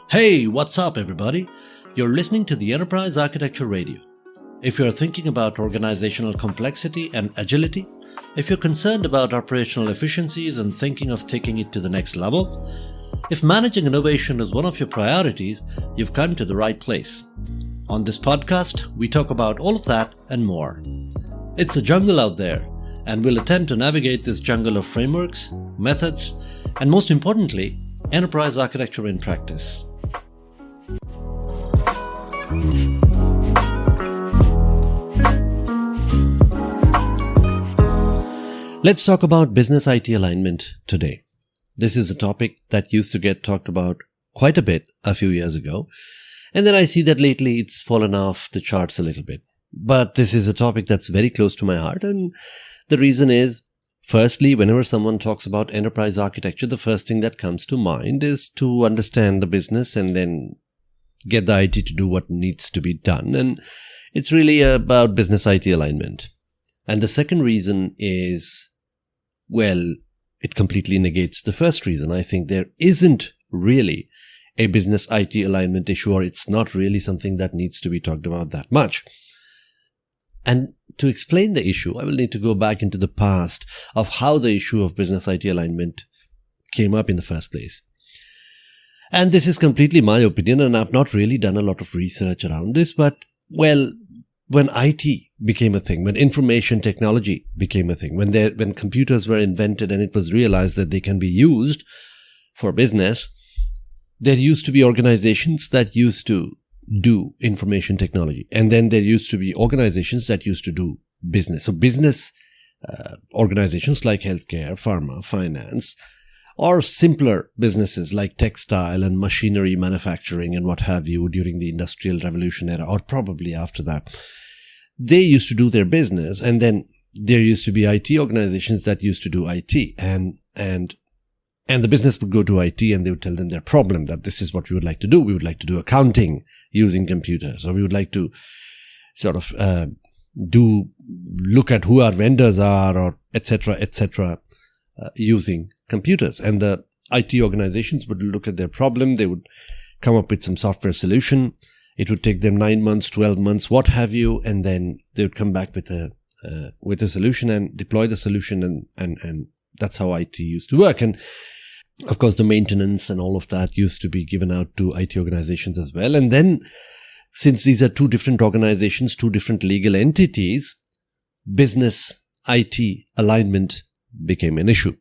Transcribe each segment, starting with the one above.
Hey, what's up, everybody? You're listening to the Enterprise Architecture Radio. If you're thinking about organizational complexity and agility, if you're concerned about operational efficiencies and thinking of taking it to the next level, if managing innovation is one of your priorities, you've come to the right place. On this podcast, we talk about all of that and more. It's a jungle out there, and we'll attempt to navigate this jungle of frameworks, methods, and most importantly, enterprise architecture in practice. Let's talk about business IT alignment today. This is a topic that used to get talked about quite a bit a few years ago, and then I see that lately it's fallen off the charts a little bit. But this is a topic that's very close to my heart, and the reason is, firstly, whenever someone talks about enterprise architecture, the first thing that comes to mind is to understand the business and then get the IT to do what needs to be done. And it's really about business IT alignment. And the second reason is, well, it completely negates the first reason. I think there isn't really a business IT alignment issue, or it's not really something that needs to be talked about that much. And to explain the issue, I will need to go back into the past of how the issue of business IT alignment came up in the first place. And this is completely my opinion, and I've not really done a lot of research around this, but, well, when IT became a thing, when information technology became a thing, when computers were invented and it was realized that they can be used for business, there used to be organizations that used to do information technology. And then there used to be organizations that used to do business. So business organizations like healthcare, pharma, finance, or simpler businesses like textile and machinery manufacturing and what have you during the Industrial Revolution era, or probably after that. They used to do their business, and then there used to be IT organizations that used to do IT, and the business would go to IT and they would tell them their problem, that this is what we would like to do. We would like to do accounting using computers, or we would like to sort of look at who our vendors are, or etc., using computers. And the IT organizations would look at their problem. They would come up with some software solution. It would take them 9 months, 12 months, what have you, and then they would come back with a solution and deploy the solution, and that's how IT used to work. And of course, the maintenance and all of that used to be given out to IT organizations as well. And then, since these are two different organizations, two different legal entities, business IT alignment became an issue.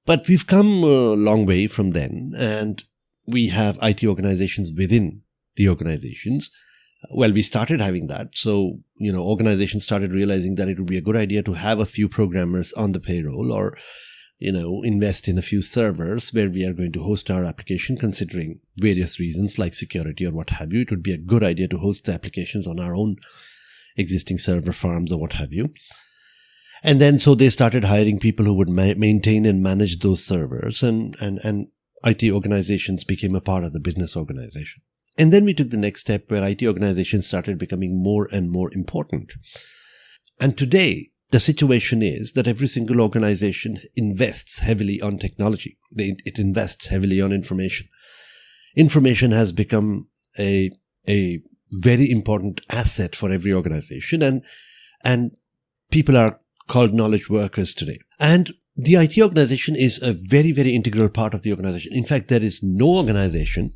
But we've come a long way from then, and we have IT organizations within the organizations. Well, we started having that. So, organizations started realizing that it would be a good idea to have a few programmers on the payroll, or, invest in a few servers where we are going to host our application, considering various reasons like security or what have you. It would be a good idea to host the applications on our own existing server farms or what have you. And then so they started hiring people who would maintain and manage those servers, and IT organizations became a part of the business organization. And then we took the next step where IT organizations started becoming more and more important. And today, the situation is that every single organization invests heavily on technology. It invests heavily on information. Information has become a very important asset for every organization, and people are called knowledge workers today. And the IT organization is a very, very integral part of the organization. In fact, there is no organization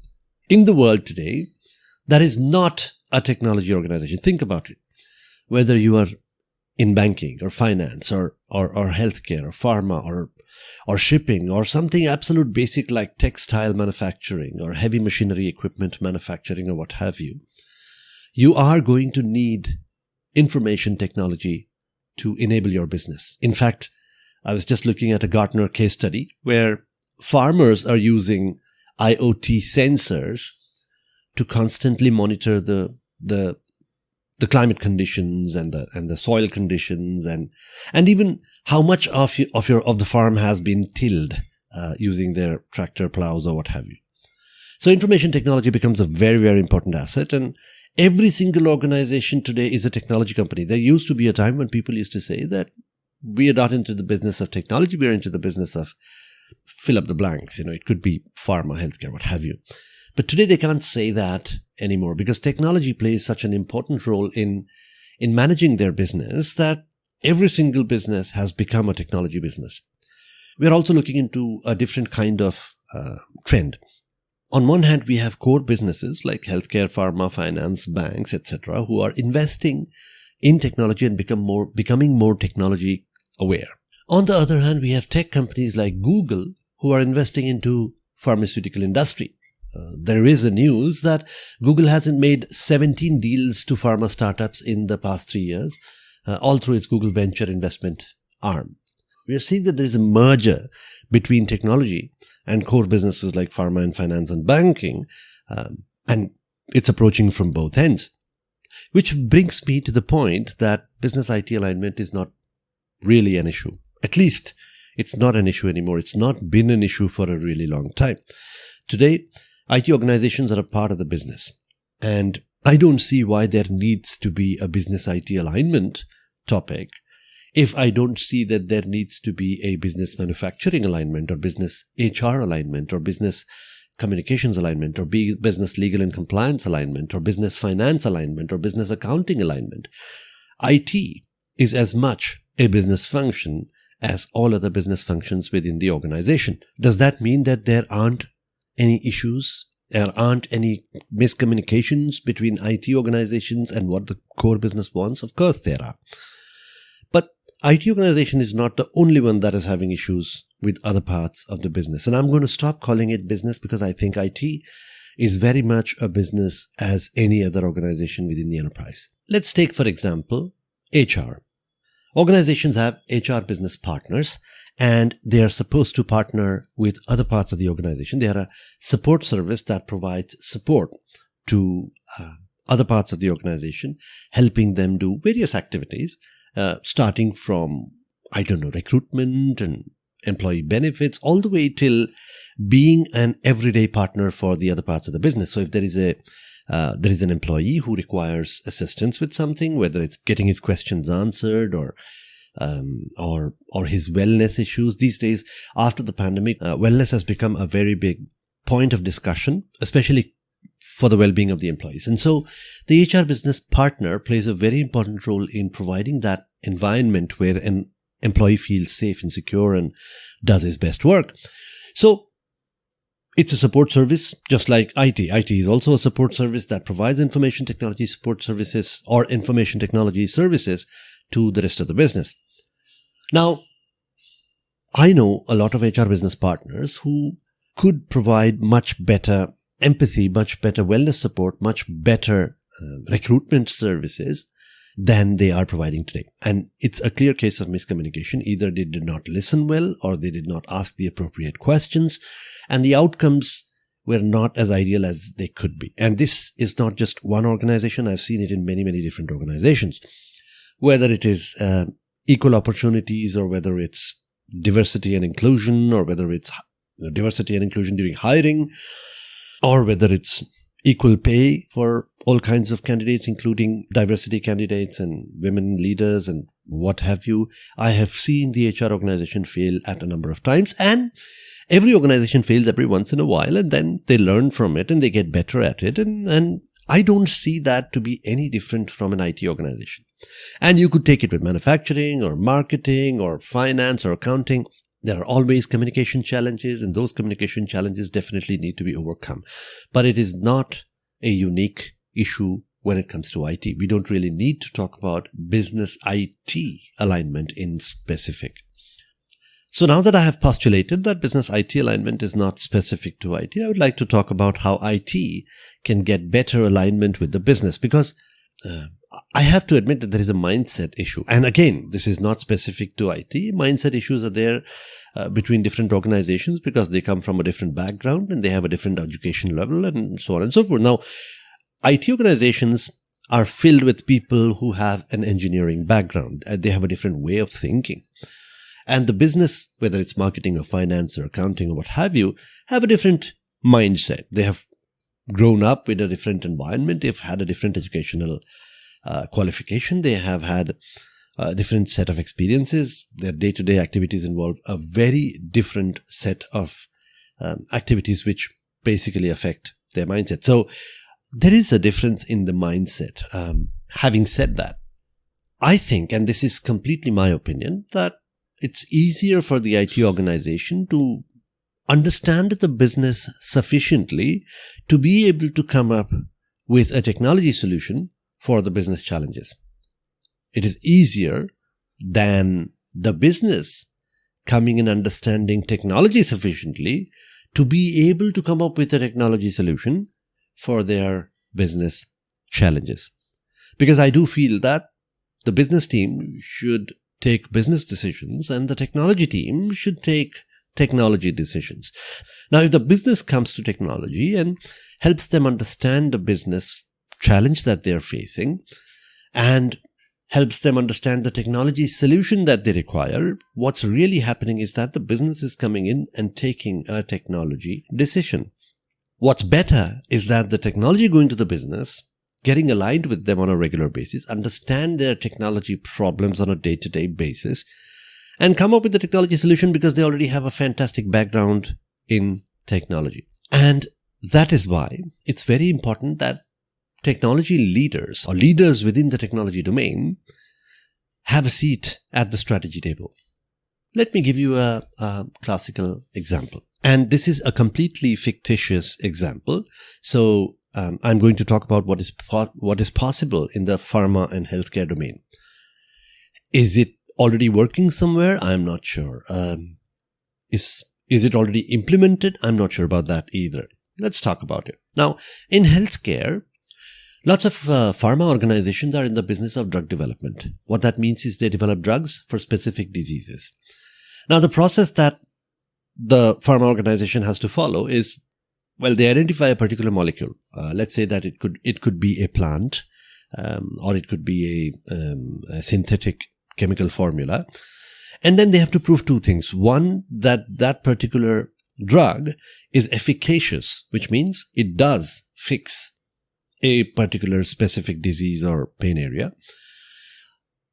in the world today that is not a technology organization. Think about it. Whether you are in banking or finance or healthcare or pharma or shipping or something absolute basic like textile manufacturing or heavy machinery equipment manufacturing or what have you, you are going to need information technology to enable your business. In fact, I was just looking at a Gartner case study where farmers are using IoT sensors to constantly monitor the climate conditions and the soil conditions and even how much of the farm has been tilled using their tractor plows or what have you. So information technology becomes a very, very important asset, and every single organization today is a technology company. There used to be a time when people used to say that we are not into the business of technology, we are into the business of fill up the blanks. It could be pharma, healthcare, what have you. But today they can't say that anymore because technology plays such an important role in managing their business that every single business has become a technology business. We're also looking into a different kind of trend. On one hand, we have core businesses like healthcare, pharma, finance, banks, etc., who are investing in technology and becoming more technology aware. On the other hand, we have tech companies like Google who are investing into pharmaceutical industry. There is a news that Google hasn't made 17 deals to pharma startups in the past 3 years, all through its Google Venture investment arm. We are seeing that there is a merger between technology and core businesses like pharma and finance and banking, and it's approaching from both ends. Which brings me to the point that business IT alignment is not really an issue. At least it's not an issue anymore. It's not been an issue for a really long time. Today, IT organizations are a part of the business. And I don't see why there needs to be a business IT alignment topic if I don't see that there needs to be a business manufacturing alignment or business HR alignment or business communications alignment or business legal and compliance alignment or business finance alignment or business accounting alignment. IT is as much a business function as all other business functions within the organization. Does that mean that there aren't any issues? There aren't any miscommunications between IT organizations and what the core business wants? Of course there are. But IT organization is not the only one that is having issues with other parts of the business. And I'm going to stop calling it business because I think IT is very much a business as any other organization within the enterprise. Let's take, for example, HR. Organizations have HR business partners and they are supposed to partner with other parts of the organization. They are a support service that provides support to other parts of the organization, helping them do various activities, starting from, recruitment and employee benefits, all the way till being an everyday partner for the other parts of the business. So if there is an employee who requires assistance with something, whether it's getting his questions answered or his wellness issues. These days, after the pandemic, wellness has become a very big point of discussion, especially for the well-being of the employees. And so the HR business partner plays a very important role in providing that environment where an employee feels safe and secure and does his best work. So it's a support service, just like IT. IT is also a support service that provides information technology support services or information technology services to the rest of the business. Now, I know a lot of HR business partners who could provide much better empathy, much better wellness support, much better recruitment services than they are providing today. And it's a clear case of miscommunication. Either they did not listen well or they did not ask the appropriate questions, and the outcomes were not as ideal as they could be. And this is not just one organization. I've seen it in many, many different organizations, whether it is equal opportunities or whether it's diversity and inclusion or whether it's diversity and inclusion during hiring or whether it's equal pay for all kinds of candidates, including diversity candidates and women leaders and what have you. I have seen the HR organization fail at a number of times, and every organization fails every once in a while, and then they learn from it and they get better at it. And I don't see that to be any different from an IT organization. And you could take it with manufacturing or marketing or finance or accounting. There are always communication challenges, and those communication challenges definitely need to be overcome. But it is not a unique issue when it comes to IT. We don't really need to talk about business IT alignment in specific. So now that I have postulated that business IT alignment is not specific to IT, I would like to talk about how IT can get better alignment with the business, because I have to admit that there is a mindset issue. And again, this is not specific to IT. Mindset issues are there between different organizations because they come from a different background and they have a different education level and so on and so forth. Now, IT organizations are filled with people who have an engineering background. They have a different way of thinking. And the business, whether it's marketing or finance or accounting or what have you, have a different mindset. They have grown up with a different environment. They've had a different educational qualification. They have had a different set of experiences. Their day-to-day activities involve a very different set of activities which basically affect their mindset. So there is a difference in the mindset. Having said that, I think, and this is completely my opinion, that it's easier for the IT organization to understand the business sufficiently to be able to come up with a technology solution for the business challenges. It is easier than the business coming and understanding technology sufficiently to be able to come up with a technology solution for their business challenges. Because I do feel that the business team should take business decisions and the technology team should take technology decisions. Now, if the business comes to technology and helps them understand the business challenge that they're facing and helps them understand the technology solution that they require, what's really happening is that the business is coming in and taking a technology decision. What's better is that the technology going to the business, getting aligned with them on a regular basis, understand their technology problems on a day-to-day basis, and come up with the technology solution because they already have a fantastic background in technology. And that is why it's very important that technology leaders or leaders within the technology domain have a seat at the strategy table. Let me give you a classical example. And this is a completely fictitious example. So I'm going to talk about what is possible in the pharma and healthcare domain. Is it already working somewhere? I'm not sure. Is it already implemented? I'm not sure about that either. Let's talk about it. Now, in healthcare, lots of pharma organizations are in the business of drug development. What that means is they develop drugs for specific diseases. Now, the process that the pharma organization has to follow is, well, they identify a particular molecule. Let's say that it could be a plant, or it could be a synthetic chemical formula. And then they have to prove two things. One, that particular drug is efficacious, which means it does fix a particular specific disease or pain area.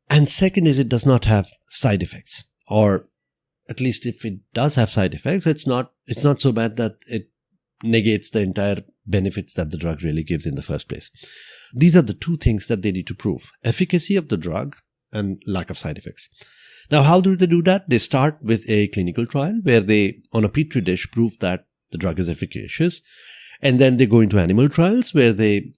And second is it does not have side effects, or at least if it does have side effects, it's not so bad that it negates the entire benefits that the drug really gives in the first place. These are the two things that they need to prove: efficacy of the drug and lack of side effects. Now, how do they do that? They start with a clinical trial where they, on a petri dish, prove that the drug is efficacious. And then they go into animal trials where they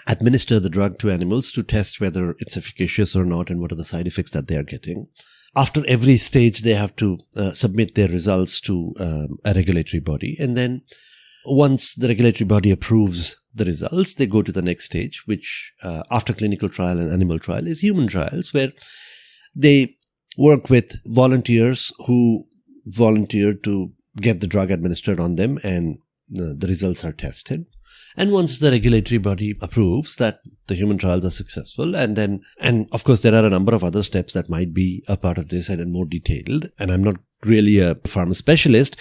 administer the drug to animals to test whether it's efficacious or not and what are the side effects that they are getting. After every stage, they have to submit their results to a regulatory body. And then once the regulatory body approves the results, they go to the next stage, which after clinical trial and animal trial is human trials, where they work with volunteers who volunteer to get the drug administered on them, and the results are tested. And once the regulatory body approves that the human trials are successful, and of course there are a number of other steps that might be a part of this and more detailed, and I'm not really a pharma specialist,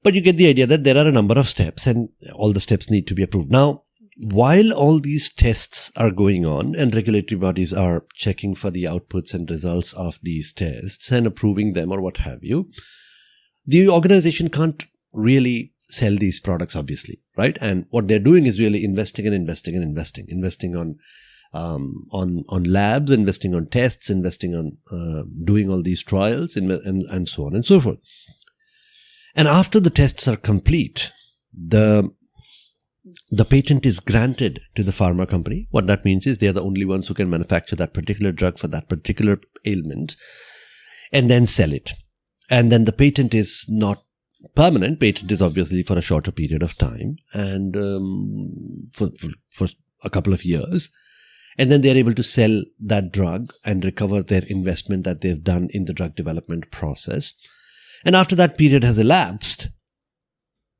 but you get the idea that there are a number of steps and all the steps need to be approved. Now, while all these tests are going on and regulatory bodies are checking for the outputs and results of these tests and approving them or what have you, the organization can't really sell these products, obviously, right? And what they're doing is really investing on labs, investing on tests, investing on doing all these trials, and so on and so forth. And after the tests are complete, the patent is granted to the pharma company. What that means is they are the only ones who can manufacture that particular drug for that particular ailment and then sell it. And then the patent is not permanent. Patent is obviously for a shorter period of time and for a couple of years. And then they're able to sell that drug and recover their investment that they've done in the drug development process. And after that period has elapsed,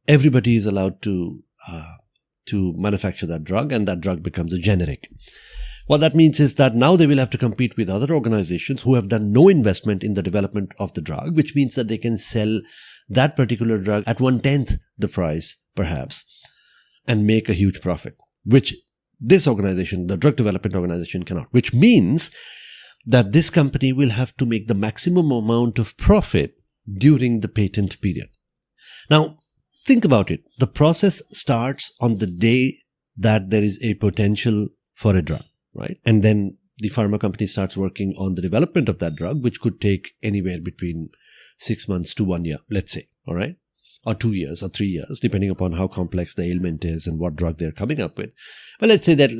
everybody is allowed to manufacture that drug, and that drug becomes a generic. What that means is that now they will have to compete with other organizations who have done no investment in the development of the drug, which means that they can sell that particular drug at 1/10 the price, perhaps, and make a huge profit, which this organization, the drug development organization, cannot. Which means that this company will have to make the maximum amount of profit during the patent period. Now, think about it. The process starts on the day that there is a potential for a drug, right? And then the pharma company starts working on the development of that drug, which could take anywhere between 6 months to 1 year, let's say, all right? Or 2 years or 3 years, depending upon how complex the ailment is and what drug they're coming up with. But let's say that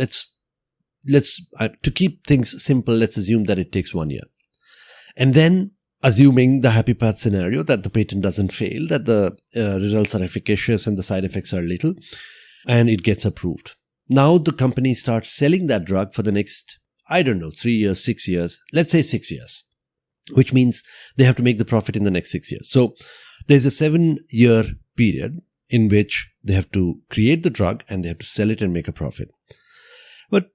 to keep things simple, let's assume that it takes 1 year. And then, assuming the happy path scenario that the patent doesn't fail, that the results are efficacious and the side effects are little, and it gets approved. Now the company starts selling that drug for the next, 3 years, 6 years, let's say 6 years, which means they have to make the profit in the next 6 years. So there's a 7-year period in which they have to create the drug and they have to sell it and make a profit. But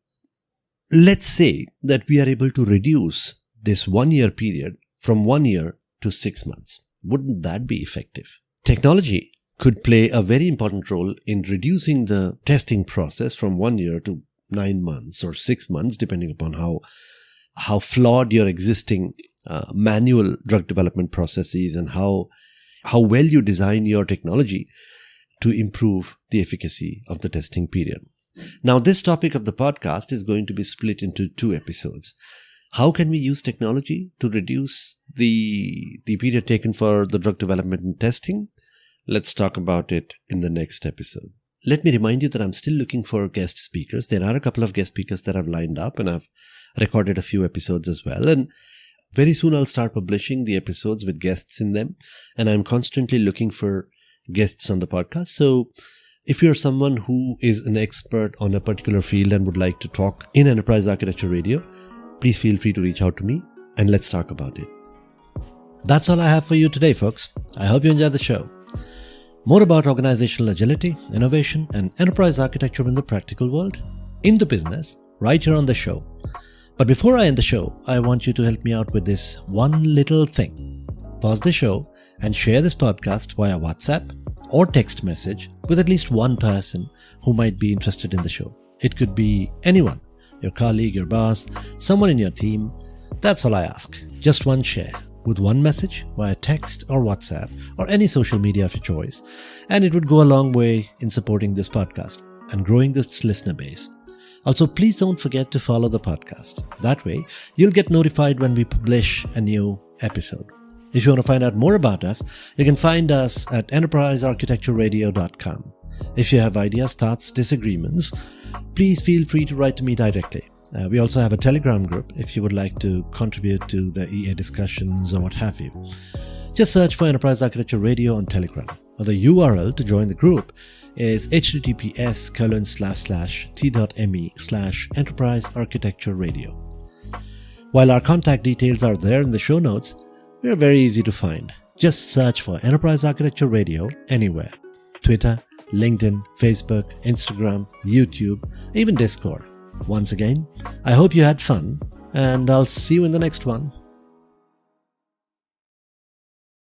let's say that we are able to reduce this 1-year period from 1 year to 6 months. Wouldn't that be effective? Technology could play a very important role in reducing the testing process from 1 year to 9 months or 6 months, depending upon how flawed your existing manual drug development process is and how well you design your technology to improve the efficacy of the testing period. Now, this topic of the podcast is going to be split into 2 episodes. How can we use technology to reduce the period taken for the drug development and testing? Let's talk about it in the next episode. Let me remind you that I'm still looking for guest speakers. There are a couple of guest speakers that I've lined up, and I've recorded a few episodes as well. And very soon I'll start publishing the episodes with guests in them. And I'm constantly looking for guests on the podcast. So if you're someone who is an expert on a particular field and would like to talk in Enterprise Architecture Radio, please feel free to reach out to me and let's talk about it. That's all I have for you today, folks. I hope you enjoyed the show. More about organizational agility, innovation, and enterprise architecture in the practical world, in the business, right here on the show. But before I end the show, I want you to help me out with this one little thing. Pause the show and share this podcast via WhatsApp or text message with at least one person who might be interested in the show. It could be anyone, your colleague, your boss, someone in your team. That's all I ask. Just one share with one message via text or WhatsApp or any social media of your choice. And it would go a long way in supporting this podcast and growing this listener base. Also, please don't forget to follow the podcast. That way, you'll get notified when we publish a new episode. If you want to find out more about us, you can find us at enterprisearchitectureradio.com. If you have ideas, thoughts, disagreements, please feel free to write to me directly. We also have a Telegram group if you would like to contribute to the EA discussions or what have you. Just search for Enterprise Architecture Radio on Telegram. Or the URL to join the group is https://t.me/Enterprise Architecture Radio. While our contact details are there in the show notes, we are very easy to find. Just search for Enterprise Architecture Radio anywhere. Twitter, LinkedIn, Facebook, Instagram, YouTube, even Discord. Once again, I hope you had fun, and I'll see you in the next one.